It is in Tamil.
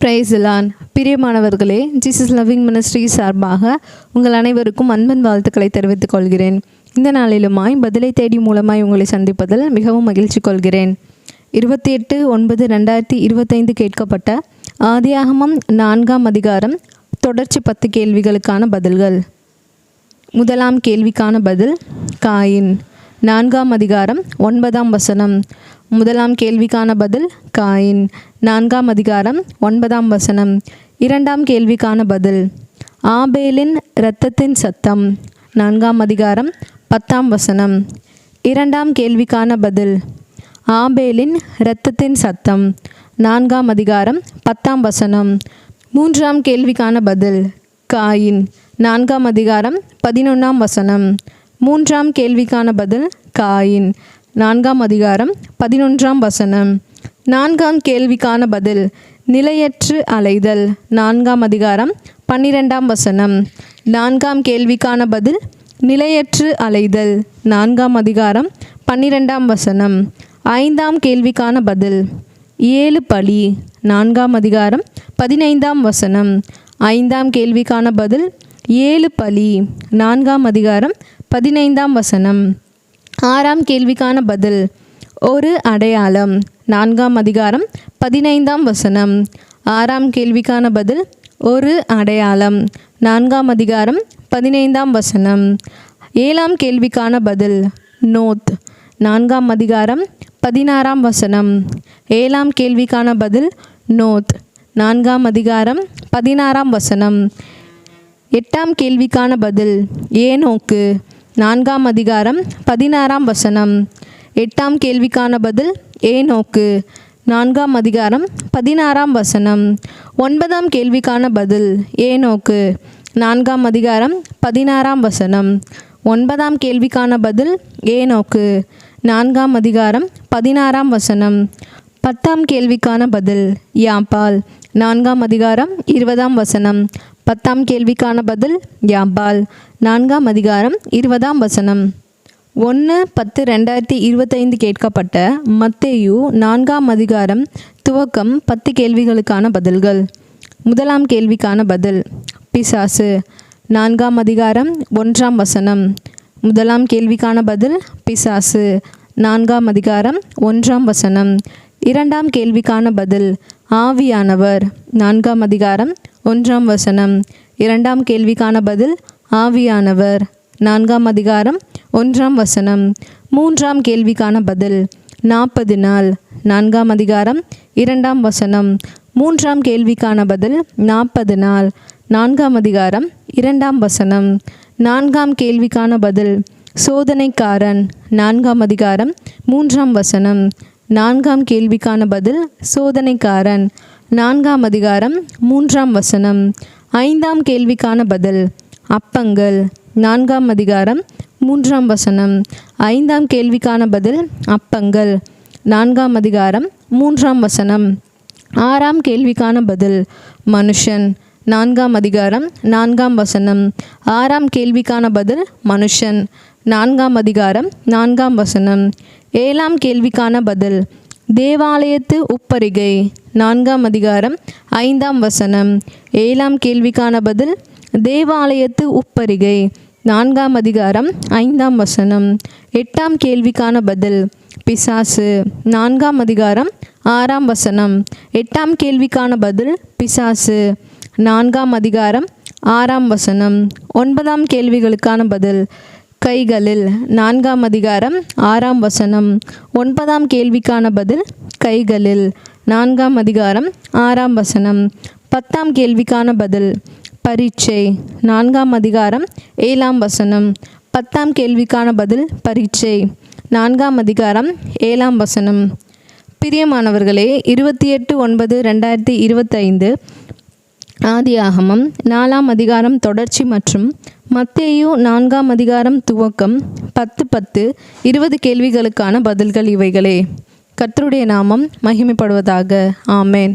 Praise the Lord. பிரியமானவர்களே, ஜீசஸ் லவ்விங் மினிஸ்ட்ரி சார்பாக உங்கள் அனைவருக்கும் அன்பின் வாழ்த்துக்களை தெரிவித்துக் கொள்கிறேன். இந்த நாளிலுமாய் பதிலை தேடி மூலமாய் உங்களை சந்திப்பதில் மிகவும் மகிழ்ச்சி கொள்கிறேன். 28/9/2025 கேட்கப்பட்ட ஆதியாகமம் 4ஆம் அதிகாரம் தொடர்ச்சி 10 கேள்விகளுக்கான பதில்கள். முதலாம் கேள்விக்கான பதில் காயின். 4ஆம் அதிகாரம் 9ஆம் வசனம். முதலாம் கேள்விக்கான பதில் காயின். 4ஆம் அதிகாரம் 9ஆம் வசனம். இரண்டாம் கேள்விக்கான பதில் ஆபேலின் இரத்தத்தின் சத்தம். 4ஆம் அதிகாரம் 10ஆம் வசனம். இரண்டாம் கேள்விக்கான பதில் ஆபேலின் இரத்தத்தின் சத்தம். 4ஆம் அதிகாரம் 10ஆம் வசனம். மூன்றாம் கேள்விக்கான பதில் காயின். 4ஆம் அதிகாரம் 11ஆம் வசனம். மூன்றாம் கேள்விக்கான பதில் காயின். 4ஆம் அதிகாரம் 11ஆம் வசனம். நான்காம் கேள்விக்கான பதில் நிலையற்று அலைதல். 4ஆம் அதிகாரம் 12ஆம் வசனம். நான்காம் கேள்விக்கான பதில் நிலையற்று அலைதல். 4ஆம் அதிகாரம் 12ஆம் வசனம். ஐந்தாம் கேள்விக்கான பதில் 7 பலி. 4ஆம் அதிகாரம் 15ஆம் வசனம். ஐந்தாம் கேள்விக்கான பதில் 7 பலி. 4ஆம் அதிகாரம் 15ஆம் வசனம். ஆறாம் கேள்விக்கான பதில் ஒரு அடையாளம். 4ஆம் அதிகாரம் 15ஆம் வசனம். ஆறாம் கேள்விக்கான பதில் ஒரு அடையாளம். 4ஆம் அதிகாரம் 15ஆம் வசனம். ஏழாம் கேள்விக்கான பதில் நோத். 4ஆம் அதிகாரம் 16ஆம் வசனம். ஏழாம் கேள்விக்கான பதில் நோத். 4ஆம் அதிகாரம் 16ஆம் வசனம். எட்டாம் கேள்விக்கான பதில் ஏனோக்கு. 4ஆம் அதிகாரம் 16ஆம் வசனம். எட்டாம் கேள்விக்கான பதில் ஏனோக்கு. 4ஆம் அதிகாரம் 16ஆம் வசனம். ஒன்பதாம் கேள்விக்கான பதில் ஏனோக்கு. 4ஆம் அதிகாரம் 16ஆம் வசனம். ஒன்பதாம் கேள்விக்கான பதில் ஏனோக்கு. 4ஆம் அதிகாரம் 16ஆம் வசனம். 10ஆம் கேள்விக்கான பதில் யாபால். 4ஆம் அதிகாரம் 20ஆம் வசனம். 10ஆம் கேள்விக்கான பதில் யாபால். 4ஆம் அதிகாரம் 20ஆம் வசனம். 1/10/2025 கேட்கப்பட்ட மத்தேயு 4ஆம் அதிகாரம் துவக்கம் 10 கேள்விகளுக்கான பதில்கள். முதலாம் கேள்விக்கான பதில் பிசாசு. 4ஆம் அதிகாரம் 1ஆம் வசனம். முதலாம் கேள்விக்கான பதில் பிசாசு. 4ஆம் அதிகாரம் 1ஆம் வசனம். இரண்டாம் கேள்விக்கான பதில் ஆவியானவர். 4ஆம் அதிகாரம் 1ஆம் வசனம். இரண்டாம் கேள்விக்கான பதில் ஆவியானவர். 4ஆம் அதிகாரம் 1ஆம் வசனம். மூன்றாம் கேள்விக்கான பதில் 40 நாள். 4ஆம் அதிகாரம் 2ஆம் வசனம். மூன்றாம் கேள்விக்கான பதில் 40 நாள். 4ஆம் அதிகாரம் 2ஆம் வசனம். நான்காம் கேள்விக்கான பதில் சோதனைக்காரன். 4ஆம் அதிகாரம் 3ஆம் வசனம். நான்காம் கேள்விக்கான பதில் சோதனைக்காரன். 4ஆம் அதிகாரம் 3ஆம் வசனம். ஐந்தாம் கேள்விக்கான பதில் அப்பங்கள். 4ஆம் அதிகாரம் 3ஆம் வசனம். ஐந்தாம் கேள்விக்கான பதில் அப்பங்கள். 4ஆம் அதிகாரம் 3ஆம் வசனம். ஆறாம் கேள்விக்கான பதில் மனுஷன். 4ஆம் அதிகாரம் 4ஆம் வசனம். ஆறாம் கேள்விக்கான பதில் மனுஷன். 4ஆம் அதிகாரம் 4ஆம் வசனம். ஏழாம் கேள்விக்கான பதில் தேவாலயத்து உப்பரிகை. 4ஆம் அதிகாரம் 5ஆம் வசனம். ஏழாம் கேள்விக்கான பதில் தேவாலயத்து உப்பரிகை. 4ஆம் அதிகாரம் 5ஆம் வசனம். எட்டாம் கேள்விக்கான பதில் பிசாசு. 4ஆம் அதிகாரம் 6ஆம் வசனம். எட்டாம் கேள்விக்கான பதில் பிசாசு. 4ஆம் அதிகாரம் 6ஆம் வசனம். ஒன்பதாம் கேள்விகளுக்கான பதில் கைகளில். 4ஆம் அதிகாரம் 6ஆம் வசனம். ஒன்பதாம் கேள்விக்கான பதில் கைகளில். 4ஆம் அதிகாரம் 6ஆம் வசனம். 10ஆம் கேள்விக்கான பதில் பரீட்சை. 4ஆம் அதிகாரம் 7ஆம் வசனம். 10ஆம் கேள்விக்கான பதில் பரீட்சை. 4ஆம் அதிகாரம் 7ஆம் வசனம். பிரியமானவர்களே, 28/9/2025 ஆதியாகமம் 4ஆம் அதிகாரம் தொடர்ச்சி மற்றும் மத்தேயு 4ஆம் அதிகாரம் துவக்கம் 10/10/20 கேள்விகளுக்கான பதில்கள் இவைகளே. கர்த்தருடைய நாமம் மகிமைப்படுவதாக. ஆமேன்.